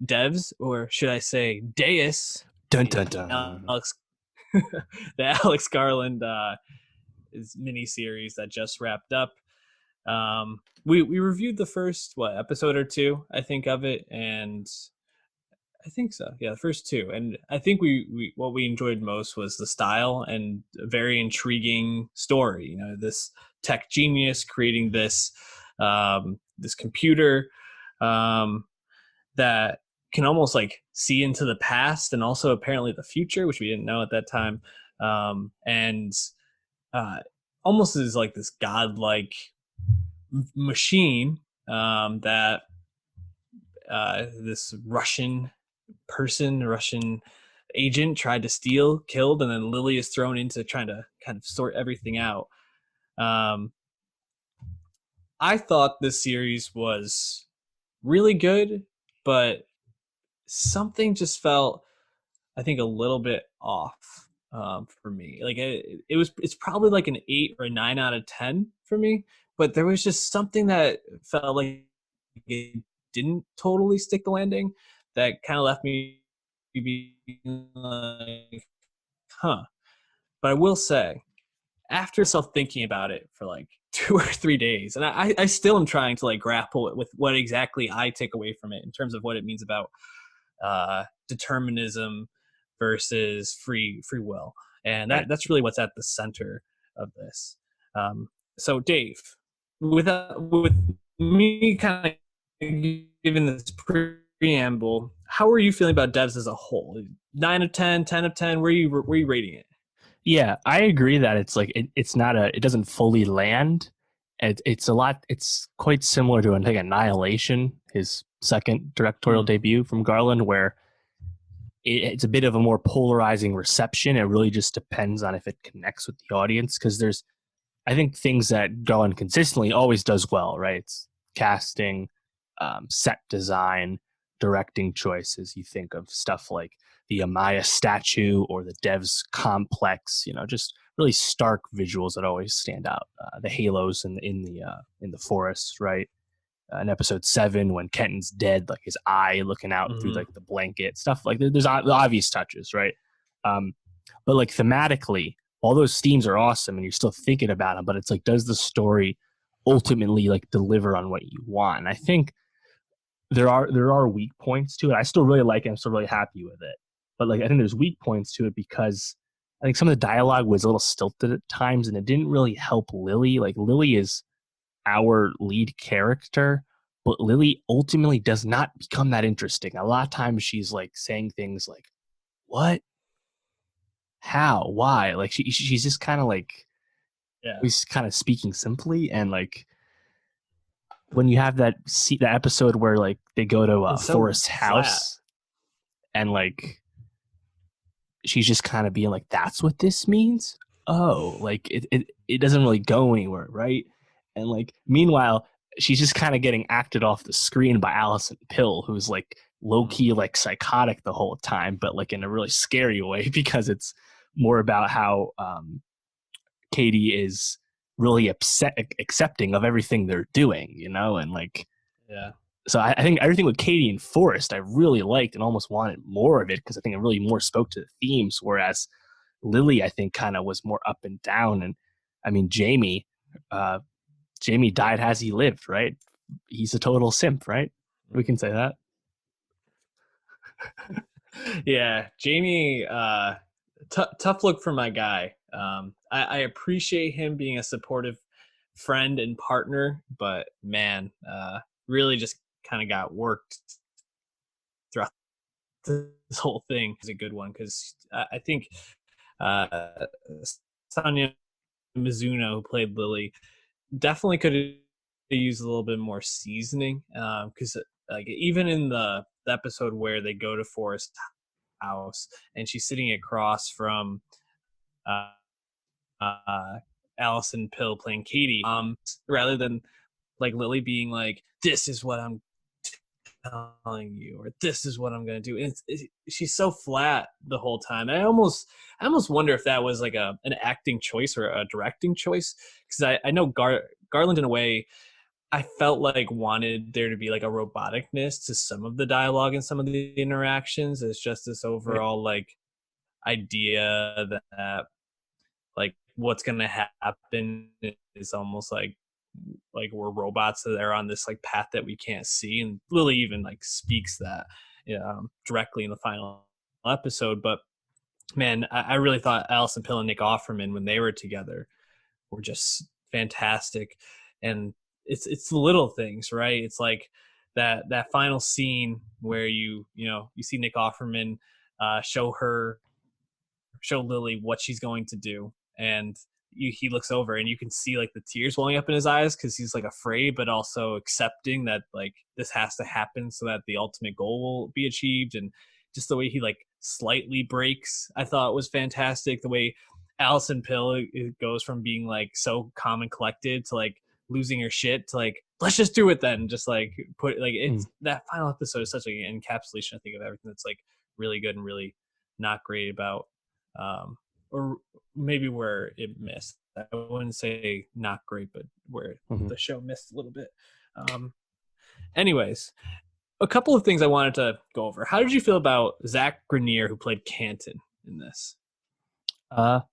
devs, or should I say Deus, Dun the dun dun. Alex, the Alex Garland mini series that just wrapped up. We reviewed the first episode or two, I think, of it, and I think so. Yeah, the first two, and I think we what we enjoyed most was the style and a very intriguing story. You know, this tech genius creating this computer um, that can almost like see into the past and also apparently the future, which we didn't know at that time, and uh, almost is like this godlike machine that this Russian agent tried to steal, killed, and then Lily is thrown into trying to kind of sort everything out. Um, I thought this series was really good, but something just felt, I think, a little bit off for me. Like it's probably like an 8 or 9 out of 10 for me, but there was just something that felt like it didn't totally stick the landing. That kind of left me being like, huh. But I will say, after self thinking about it for like 2 or 3 days, and I still am trying to like grapple with what exactly I take away from it in terms of what it means about determinism versus free will, and Right. that's really what's at the center of this. So Dave, with me kind of giving this preamble, how are you feeling about devs as a whole? 9 of 10, 10 of 10. Where are you rating it? Yeah, I agree that it's like it's not it doesn't fully land. It's a lot. It's quite similar to I think Annihilation, his second directorial Hmm. debut from Garland, where it's a bit of a more polarizing reception. It really just depends on if it connects with the audience because there's I think things that Garland consistently always does well, right? It's casting, set design, directing choices. You think of stuff like the Amaya statue or the Devs complex. Just really stark visuals that always stand out. The halos in the forest, right? In episode 7, when Kenton's dead, like his eye looking out through Hmm. like the blanket, stuff like there's the obvious touches, right? Um, but like thematically, all those themes are awesome, and you're still thinking about them. But it's like, does the story ultimately like deliver on what you want? And I think there are weak points to it. I still really like it. I'm still really happy with it. But like I think there's weak points to it because I think some of the dialogue was a little stilted at times, and it didn't really help Lily. Like Lily is our lead character, but Lily ultimately does not become that interesting. A lot of times she's like saying things like, "What? How? Why?" Like she's just kind of like Yeah. always kind of speaking simply, and like when you have that episode where like they go to And so Forrest's flat. house and like she's just kind of being like, "That's what this means." Oh, like it doesn't really go anywhere, right? And like meanwhile, she's just kind of getting acted off the screen by Allison Pill, who's like low Mhm. key like psychotic the whole time, but like in a really scary way because it's more about how Katie is really accepting of everything they're doing, and like Yeah. so I think everything with Katie and Forrest I really liked and almost wanted more of it because I think it really more spoke to the themes, whereas Lily I think kind of was more up and down. And I mean uh, Jamie died as he lived, right? He's a total simp, right? We can say that. Yeah, Jamie, tough look for my guy. I appreciate him being a supportive friend and partner, but man, really just kind of got worked throughout this whole thing. Is a good one because I think uh, Sonia Mizuno, who played Lily, definitely could have used a little bit more seasoning because like even in the episode where they go to Forest house and she's sitting across from uh, uh, Allison Pill playing Katie, rather than like Lily being like, "This is what I'm telling you," or "This is what I'm gonna do." She's so flat the whole time. I almost wonder if that was like an acting choice or a directing choice because I know Garland in a way I felt like wanted there to be like a roboticness to some of the dialogue and some of the interactions. It's just this Right. overall like idea that like what's gonna happen is almost like we're robots that are on this like path that we can't see, and Lily even like speaks that directly in the final episode. But man, I really thought Alison Pill and Nick Offerman when they were together were just fantastic. And it's the little things, right? It's like that final scene where you see Nick Offerman show her show Lily what she's going to do, and he looks over and you can see like the tears welling up in his eyes because he's like afraid but also accepting that like this has to happen so that the ultimate goal will be achieved. And just the way he like slightly breaks, I thought was fantastic. The way Allison Pill it goes from being like so calm and collected to like losing her shit to like let's just do it then, just like put like Mm. it's that final episode is such like an encapsulation I think of everything that's like really good and really not great about or maybe where it missed. I wouldn't say not great, but where Mhm. the show missed a little bit. Um, anyways, a couple of things I wanted to go over. How did you feel about Zach Grenier, who played Canton in this?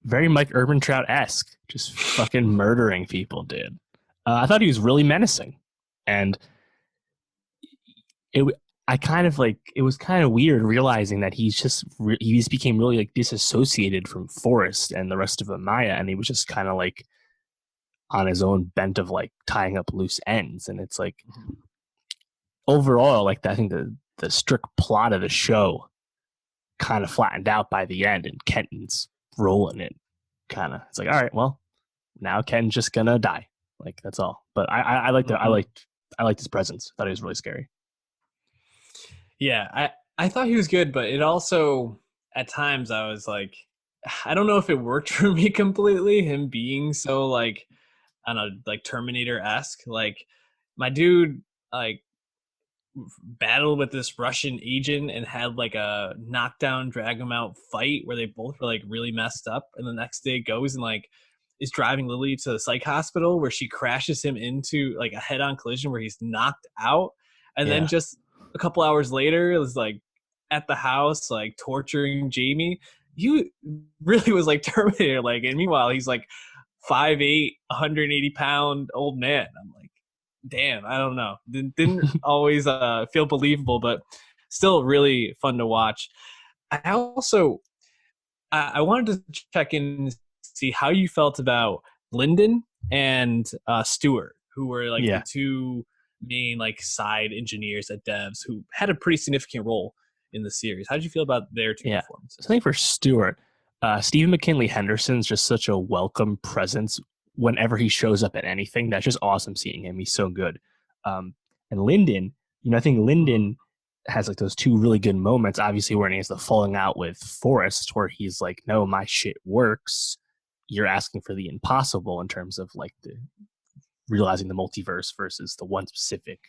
Very Mike Ehrmantraut esque, just fucking murdering people, dude. I thought he was really menacing, and it. I kind of like it was kind of weird realizing that he just became really like disassociated from Forrest and the rest of Amaya, and he was just kind of like on his own bent of like tying up loose ends. And it's like overall, like I think the strict plot of the show kind of flattened out by the end, and Kenton's rolling it. Kind of, it's like, all right, well, now Ken's just gonna die. Like that's all. But I liked it. Mm-hmm. I liked his presence. I thought he was really scary. Yeah, I thought he was good, but it also at times I was like, I don't know if it worked for me completely. Him being so like I don't know, like Terminator esque. Like my dude, like battled with this Russian agent and had like a knockdown, drag him out fight where they both were like really messed up. And the next day goes and like is driving Lily to the psych hospital where she crashes him into like a head on collision where he's knocked out. And then Yeah. just a couple hours later, it was like at the house, like torturing Jamie. You really was like Terminator. Like, and meanwhile, he's like 5'8", 180-pound old man. I'm like, damn, I don't know. Didn't always feel believable, but still really fun to watch. I also I wanted to check in and see how you felt about Lyndon and Stewart, who were like the Yeah. two main like side engineers at Devs who had a pretty significant role in the series. How did you feel about their two Yeah. So I performances? think for Stewart, Stephen McKinley Henderson's just such a welcome presence whenever he shows up at anything. That's just awesome seeing him. He's so good. And Lyndon, I think Lyndon has like those two really good moments, obviously, where he has the falling out with Forrest, where he's like, no, my shit works. You're asking for the impossible in terms of like the realizing the multiverse versus the one specific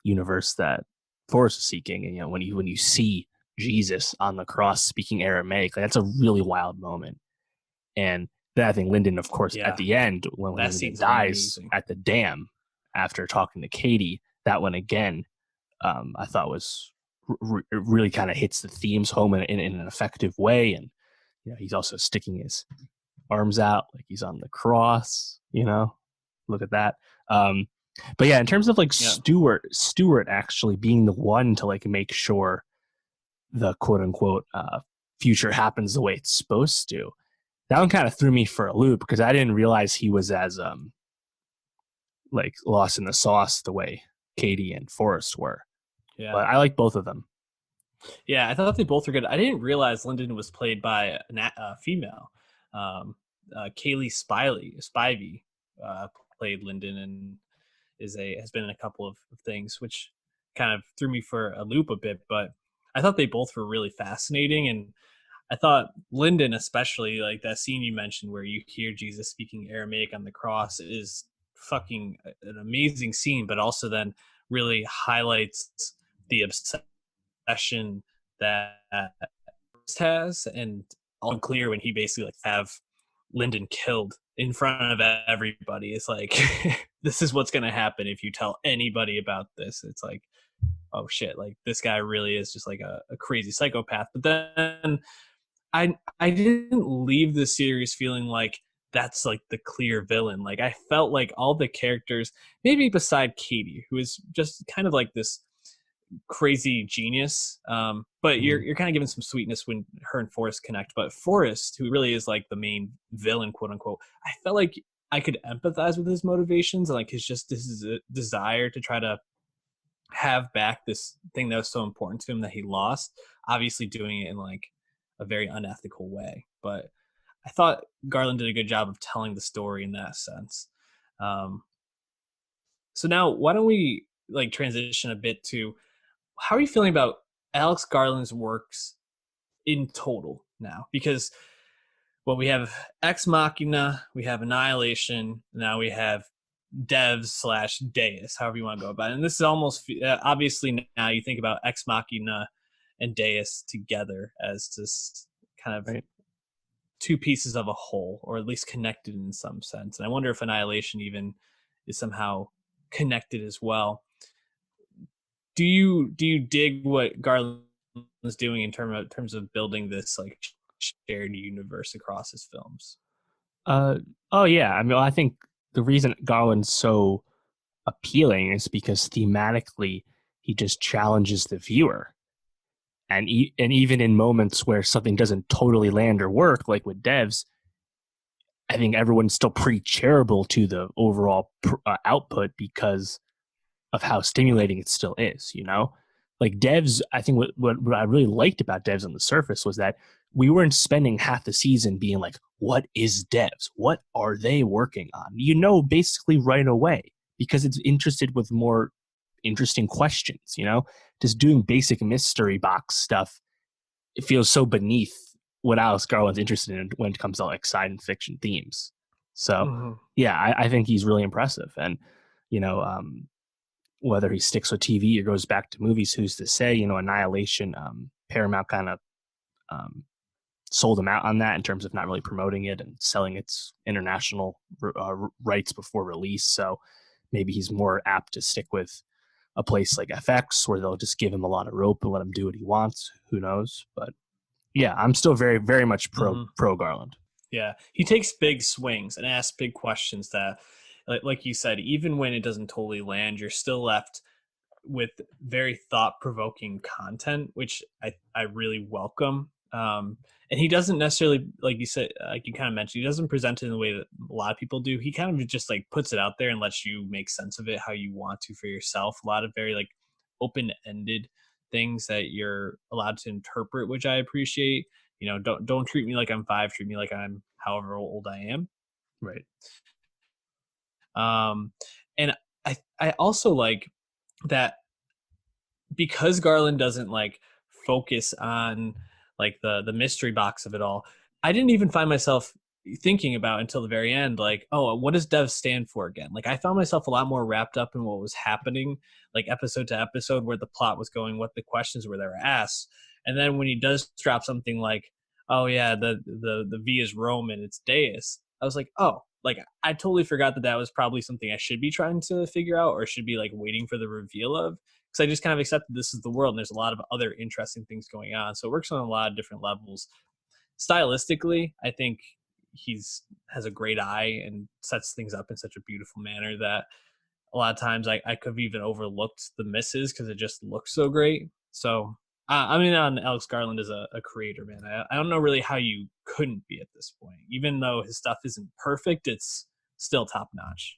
universe that Forrest is seeking. And when you see Jesus on the cross speaking Aramaic, like, that's a really wild moment. And then I think Lyndon, of course, at Yeah, the end when that Lyndon scene's dies amazing. at the dam after talking to Katie, that one again, I thought was really kind of hits the themes home in an effective way. And he's also sticking his arms out like he's on the cross. Look at that. Um, but yeah, in terms of like Yeah, Stewart actually being the one to like make sure the quote unquote future happens the way it's supposed to. That one kind of threw me for a loop because I didn't realize he was as like lost in the sauce the way Katie and Forrest were. yeah. But I like both of them. Yeah, I thought they both were good. I didn't realize Lyndon was played by a female. Kaylee Spivey played Lyndon and has been in a couple of things, which kind of threw me for a loop a bit. But I thought they both were really fascinating, and I thought Lyndon, especially like that scene you mentioned where you hear Jesus speaking Aramaic on the cross, is fucking an amazing scene, but also then really highlights the obsession that has, and unclear when he basically like have Lyndon killed in front of everybody. It's like this is what's going to happen if you tell anybody about this. It's like, oh shit, like this guy really is just like a crazy psychopath. But then I didn't leave the series feeling like that's like the clear villain. Like I felt like all the characters, maybe beside Katie, who is just kind of like this crazy genius. But Mm-hmm. you're kind of given some sweetness when her and Forrest connect. But Forrest, who really is like the main villain, quote unquote, I felt like I could empathize with his motivations and like his just this desire to try to have back this thing that was so important to him that he lost. Obviously, doing it in like a very unethical way, but I thought Garland did a good job of telling the story in that sense. Um, so now, why don't we like transition a bit to how are you feeling about Alex Garland's works in total now? Because well, we have Ex Machina, we have Annihilation, now we have Devs slash Deus, however you want to go about it. And this is almost obviously now you think about Ex Machina and Deus together as this kind of Right. two pieces of a whole, or at least connected in some sense. And I wonder if Annihilation even is somehow connected as well. Do you dig what Garland is doing in terms of building this like shared universe across his films? Uh, oh yeah. I mean, I think the reason Garland's so appealing is because thematically he just challenges the viewer, and even in moments where something doesn't totally land or work, like with Devs, I think everyone's still pretty charitable to the overall output because of how stimulating it still is, you know? Like Devs, I think what I really liked about Devs on the surface was that we weren't spending half the season being like, what is Devs? What are they working on? You know, basically right away, because it's interested with more interesting questions, you know? Just doing basic mystery box stuff, it feels so beneath what Alex Garland's interested in when it comes to like science fiction themes. So Mm-hmm. yeah, I think he's really impressive. And, you know, whether he sticks with TV or goes back to movies, who's to say? You know, Annihilation, Paramount kind of um, sold him out on that in terms of not really promoting it and selling its international rights before release. So maybe he's more apt to stick with a place like FX where they'll just give him a lot of rope and let him do what he wants. Who knows? But yeah, I'm still very, very much Mm-hmm. pro Garland. Yeah, he takes big swings and asks big questions that, like you said, even when it doesn't totally land, you're still left with very thought provoking content, which I really welcome. And he doesn't necessarily, like you said, like you kind of mentioned, he doesn't present it in the way that a lot of people do. He kind of just like puts it out there and lets you make sense of it how you want to for yourself. A lot of very like open ended things that you're allowed to interpret, which I appreciate. You know, don't treat me like I'm five, treat me like I'm however old I am. Right. Um, and I also like that because Garland doesn't like focus on like the mystery box of it all. I didn't even find myself thinking about until the very end, like, oh, what does Dev stand for again? Like I found myself a lot more wrapped up in what was happening, like episode to episode, where the plot was going, what the questions were that were asked. And then when he does drop something like, oh yeah, the V is Roman, it's Deus, I was like, oh, like I totally forgot that that was probably something I should be trying to figure out or should be like waiting for the reveal of, because I just kind of accepted this is the world and there's a lot of other interesting things going on. So it works on a lot of different levels. Stylistically, I think he's has a great eye and sets things up in such a beautiful manner that a lot of times I could have even overlooked the misses because it just looks so great. So I mean, on Alex Garland as a creator, man, I don't know really how you couldn't be at this point. Even though his stuff isn't perfect, it's still top notch.